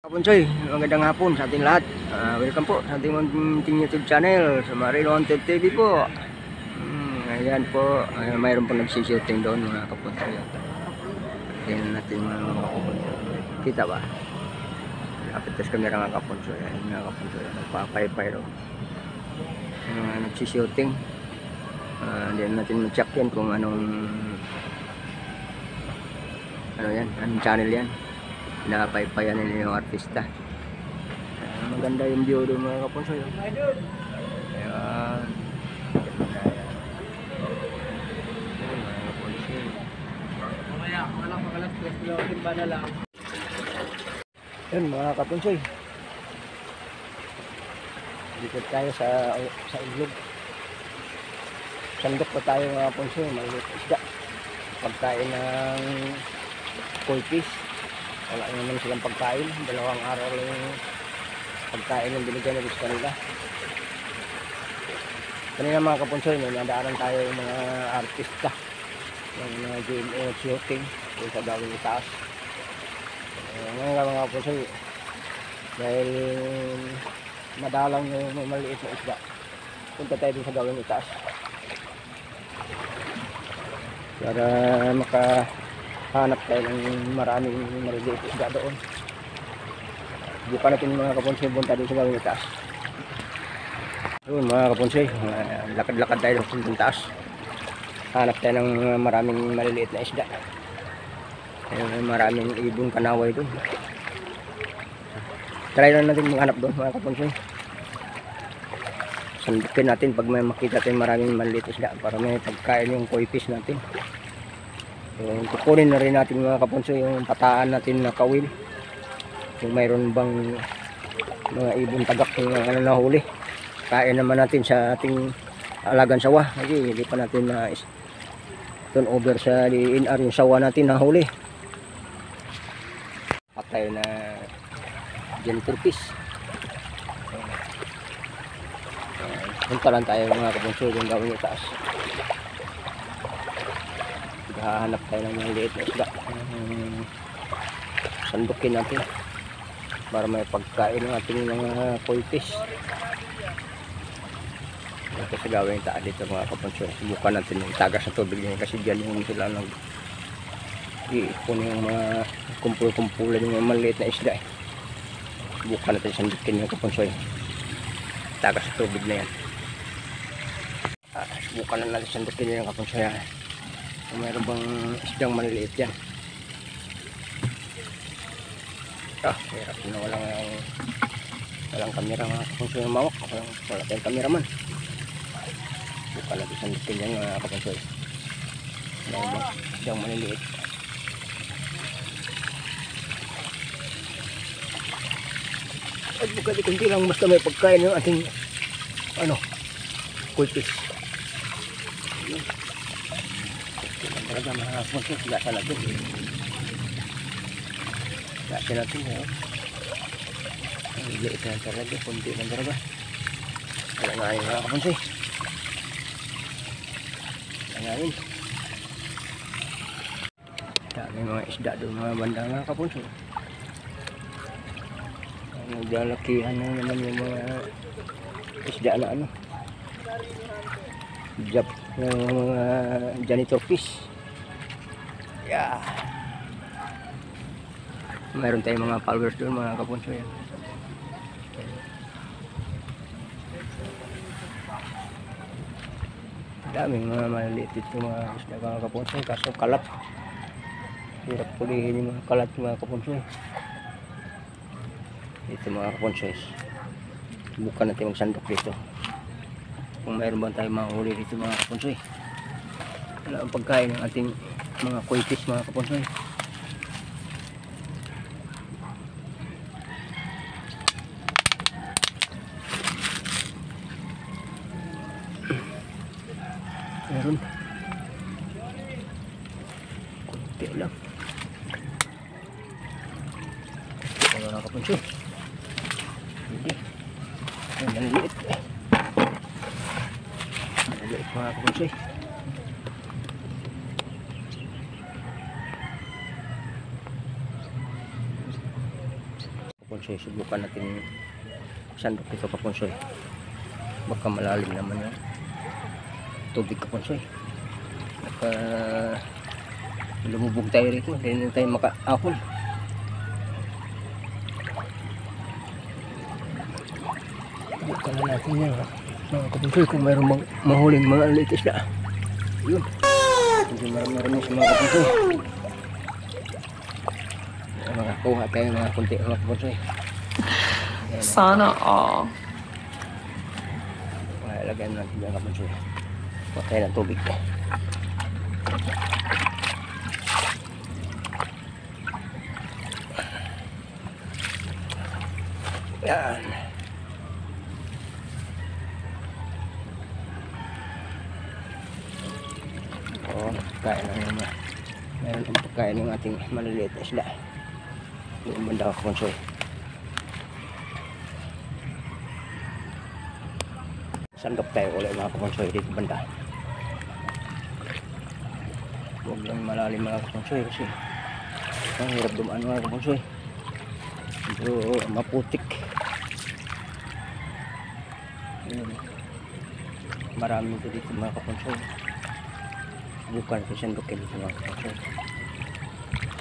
Kapunsoy, magandang hapon sa ating lahat. Welcome po sa ating munting YouTube channel, sa Marino Wanted TV po. Ayan po, mayroon po nagsishooting doon mga kapunsoy. Tingnan natin mga kapunsoy. Kita ba? Lapit sa camera mga kapunsoy. Ayan mga kapunsoy, nagpapay-pay ro. Nagsishooting. Diyan natin ma-check yan kung anong anong channel yan. Napaypayan nila yung artista. Maganda yung view doon mga kapunsoy. Ayan. Mga kapunsoy. Mamaya, magalas, pilotin ba na lang? Ayan mga kapunsoy. Dito tayo sa iglog. Sandok pa tayo mga kapunsoy. Maliit isda. Pagkain ng koi fish. Wala naman silang pagkain, 2 araw lang yung pagkain yung binigyan natin sa kanila. Kanina mga kapunsoy, may nadaanan tayo yung mga artista ng mga GMA shooting yung sa gawing itaas. Ngayon mga kapunsoy, dahil madalang yung maliit na isda, punta tayo sa gawing itaas para hanap tayo ng maraming maliliit isda doon. Hindi pa natin mga kapunsoy punta doon sa gawing taas. Ayun mga kapunsoy, lakad-lakad tayo doon sa taas. Hanap tayo ng maraming maliliit na isda. Ayun, maraming ibon kanaway doon. Try lang natin maghanap doon mga kapunsoy. Sandukin natin pag may makita tayong maraming maliliit isda para may pagkain yung koi fish natin. Kukunin na rin natin mga kapunsoy yung pataan natin na kawil, kung mayroon bang mga ibon tagak yung nahuli. Kain naman natin sa ating alagang sawa kasi hindi pa natin na turn over sa DNR yung sawa natin nahuli. Patay na jellyfish. Punta lang tayo mga kapunsoy yung gawin itaas. Hahanap tayo ng mga liit na isda. Sandukin natin para may pagkain ng ating mga koi fish. Ito sa gawin taan dito mga kapunsoy. Subukan natin yung tagas sa tubig niya kasi dyan yung sila iipon yung mga kumpul-kumpulan yung mga maliit na isda. Subukan natin sandukin yung kapunsoy. Tagas sa tubig na yan. Subukan na natin sandukin yung kapunsoy. Kung mayroon bang isdang maliliit yan. Hirap na walang kamera mga kapunsoy ng mawak. Wala tayong kameraman. Bukan natin sandukin yan mga kapunsoy. Mayroon bang isdang maliliit. At bukati kunti lang basta may pagkain yung ating koi fish. Talaga mga kapunsoy, gasa natin. Gasa natin yun. Ang liit na talaga, kunti lang talaga. Wala nga yun mga kapunsoy. Wala nga yun. Dami mga isda doon mga banda mga kapunsoy. Naglalakihan na naman yung mga isda na jab ng mga janitor fish. Yeah. Mayroon tayong mga followers doon mga kapunsoy. Daming mga maliliit dito mga isda mga kapunsoy, kaso kalat. Hirap pulihin yung mga kalat mga kapunsoy. Dito mga kapunsoy. Subukan natin magsandok dito. Kung mayroon ba tayong mahuli dito mga kapunsoy. Wala ang pagkain ng ating mga koi fish mga kapunsoy. Meron kunti lang mga kapunsoy. Hindi maliliit mga kapunsoy. kapunsoy. Subukan natin sandok ito kapunsoy. Baka malalim naman yung tubig kapunsoy. Baka lumubog tayo rito. Hindi na tayo makaahon. Subukan na natin yan mga kapunsoy kung mayroong mahuling mga litis na. Yun. Hindi marami sa mga kapunsoy. Makakuha tayo mga kunti mga kapunsoy. Sana all. Lagyan natin mga kapunsoy. Huwag tayo ng tubig. Yan. Pagkain na naman. Meron ang pagkain ng ating maliliit na isda. Yung banda ka kapunsoy. Sandok tayo ulit mga kapunsoy dito banda. Huwag lang malalim mga kapunsoy kasi ang hirap dumaan mga kapunsoy. Medyo maputik. Marami dito mga kapunsoy. Bukan ko sandokin dito mga kapunsoy.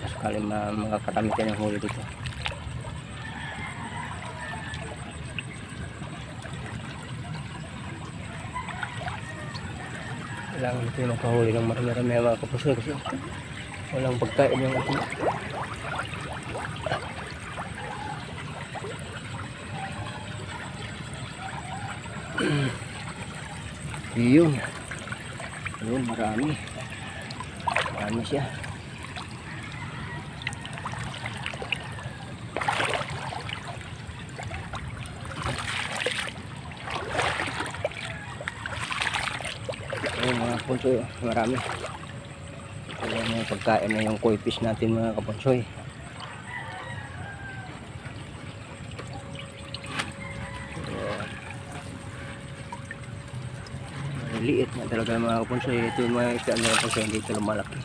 Sekali makakarami tayo ng huli dito. Kailangan natin makahuli ng marami-rami mga kapunsoy kasi walang pagkain yung ating yun marami siya. Mga kapunsoy, marami. Yung pagkain na yung koi fish natin mga kapunsoy. Liit na talaga mga kapunsoy. Ito yung mga isda mga kapunsoy, hindi ito lumalaki.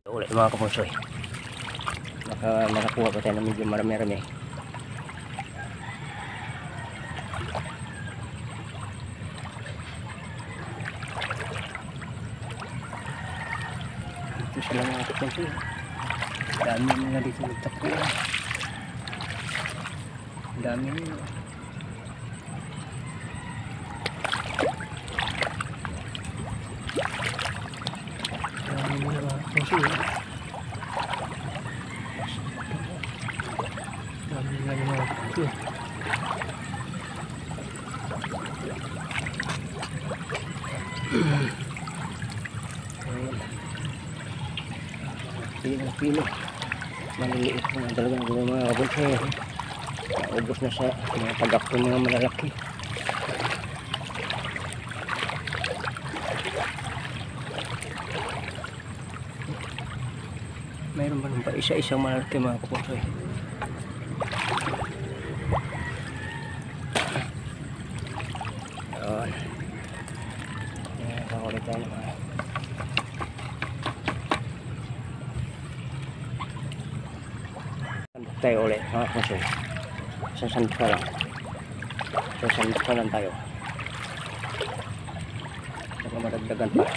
Ulit mga kapunsoy. Nakakuha pa tayo ng medyo marami-rami. Ito sila mga kapunsoy. Dami nila dito nagtakbo. Dami nila. Dami nila mga kapunsoy. Dami nila yung mga kapunsoy. Pino. Maliliit na talagang mga kapunsoy. Naubos na sa mga tagak ko mga malalaki. Mayroon ba nung pa isa-isang malalaki mga kapunsoy. Ayan. Ayan, kakulit tayo naman. Tayo ulit mga kapunsoy. Sasandok ka lang tayo. Baka madagdagan pa.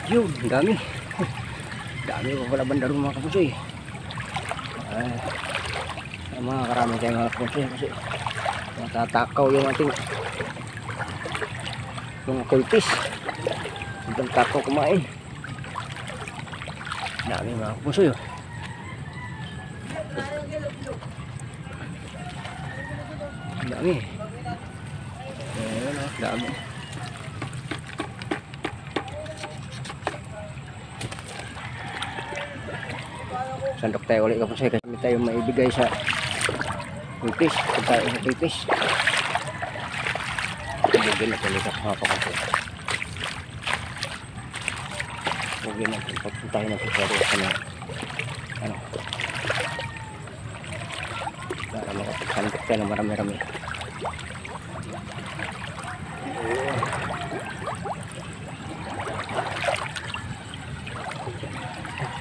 Yun, dami pa pala banda rin mga kapunsoy. Mga karami tayo mga kapunsoy kasi matatakaw yung ating mga kulpis. Ibang takaw kumain. Dami mga kapunsoy. Dami. Ayan, dami. Sandok tayo ulit kapunsoy kasi tayo maibigay sa Pipis, pagkain sa pipis. Bugin na tulikas mga kapatid. Bugin na pagpuntahin natin sa rin sa ano. Para makapagsantok tayo ng marami-rami.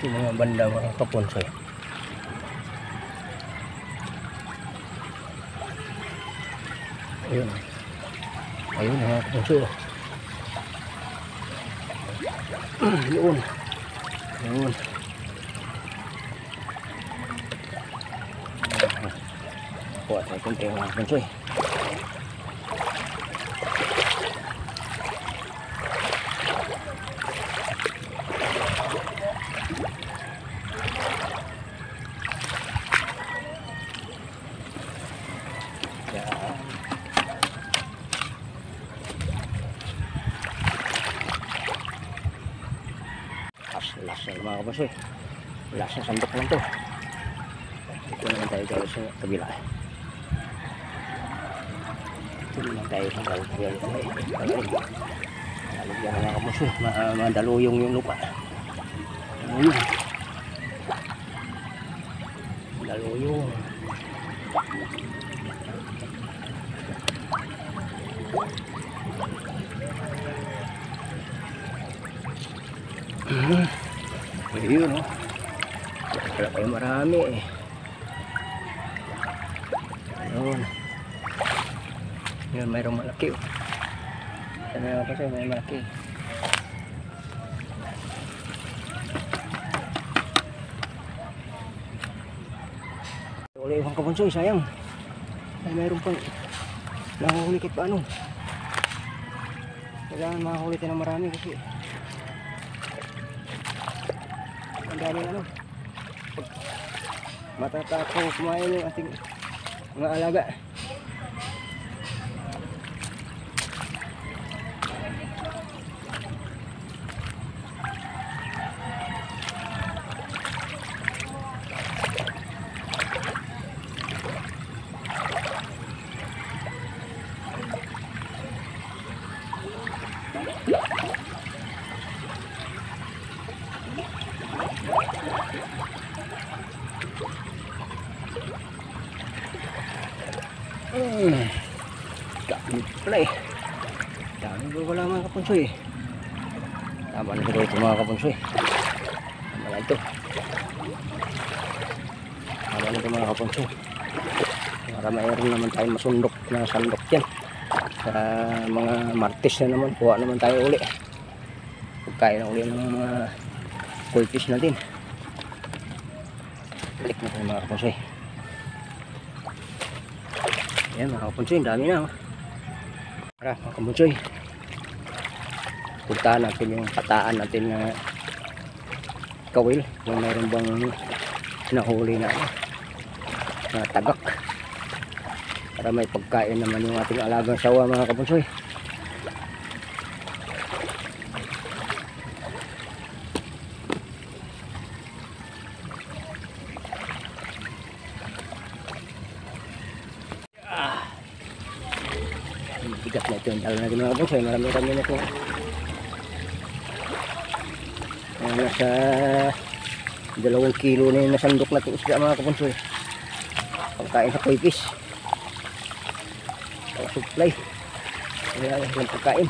Yung mga banda mga kaponsoy. Ayun. Ayun mga kaponsoy. Yun. Yun. Kuha tayo kunti mga kaponsoy. Lasa mga kapasoy, lasa sandok lang to. Ito naman tayo gawin sa kabila. Ito naman tayo sa kabila. Lalagyan mga kapasoy, madaluyong yung lupa. Daluyong. Ayun o. Wala kayo marami eh. Ayun. Yun, mayroong malaki o. Sana naman kasi may malaki. Uli yung kapunsoy, sayang. Ay mayroong pang nakahuli kahit paano. Kailangan makakulitin ng marami kasi ang daming ano, matatakaw kumain yung ating mga alaga. Dami pala eh. Dami ba wala mga kapunsoy eh. Tama na siguro ito mga kapunsoy. Tama na ito. Tama na ito mga kapunsoy. Para mayroon naman tayo masundok na sandok yan. Sa mga martes na naman. Kuha naman tayo uli. Pagkain na uli ng mga koi fish natin. Balik na tayo mga kapunsoy. Ayan mga kapunsoy, dami na oh. Tara mga kapunsoy, puntahan natin yung kataan natin na kawil. Kung mayroon bang nahuli na tagak, para may pagkain naman yung ating alagang sawa mga kapunsoy. Bigat na ito yung dala natin mga kapunsoy. Marami-rami na ito. Nasa 2 kilo na yung nasandok natin isda mga kapunsoy. Pagkain sa koi fish. Supply. Kaya yung pagkain.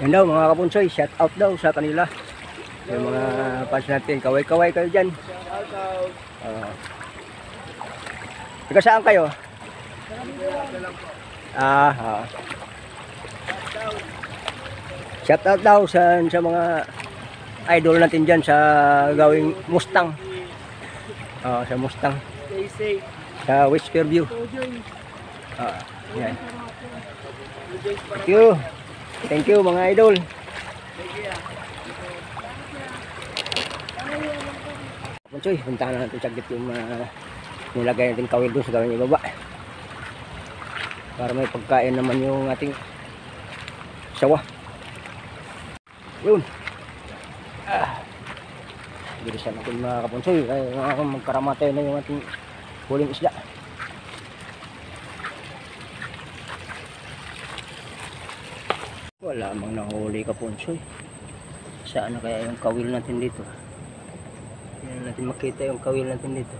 Yan daw mga kapunsoy, shout out daw sa kanila. Yung mga fans natin, kaway-kaway kayo dyan. Taga saan kayo? Shout out daw sa mga idol natin dyan sa gawing Mustang. Sa Mustang. Sa Whisker View. Yan. Thank you. Thank you mga idol. Punsoy, puntahan na natin saglit yung nilagay natin kawil doon sa gawin ibaba para may pagkain naman yung ating sawa. Yun. Bilisan natin mga kapunsoy kaya magkaramatay na yung ating huling isda. Wala mang nahuli kapunsoy. Saan na kaya yung kawil natin dito? Hindi natin makita yung kawil natin dito.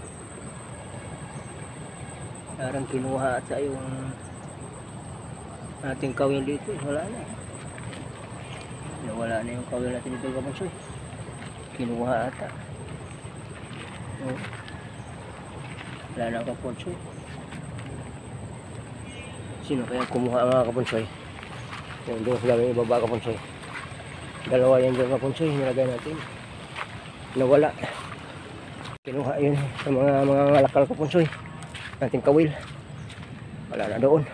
Parang kinuha ata yung ating kawil dito. Wala na. Wala na yung kawil natin dito kapunsoy. Kinuha ata. Oh. Wala na kapunsoy. Sino kaya kumuha mga kapunsoy? Yung doon sa gawin ibaba kapunsoy. Dalawa yan doon kapunsoy. Nilagay natin. Nawala. Kinuha yun sa mga ngalakal kapunsoy. Nating kawil. Wala na doon.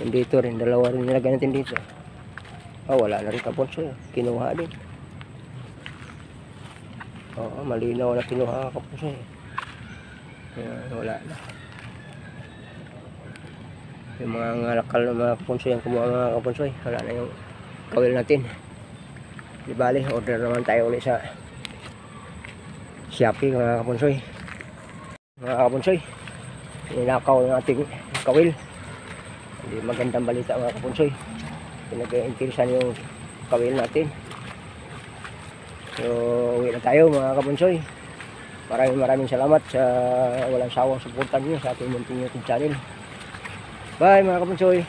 Yung dito rin. Dalawa rin nilagay natin dito. Wala na rin kapunsoy. Kinuha din. Oo, malinaw na kinuha kapunsoy. Wala na. Yung mga ngalakal na mga kapunsoy ang kumuha mga kapunsoy. Wala na yung kawil natin. Di bali, order naman tayo ulit sa Shopee mga kapunsoy. Mga kapunsoy, ninakaw ng ating kawil. Hindi magandang balita mga kapunsoy. Pinag-interesan yung kawil natin. So, uwi na tayo mga kapunsoy. Maraming salamat sa walang sawang suportan niyo sa ating munting YouTube channel. Bye mga kapunsoy.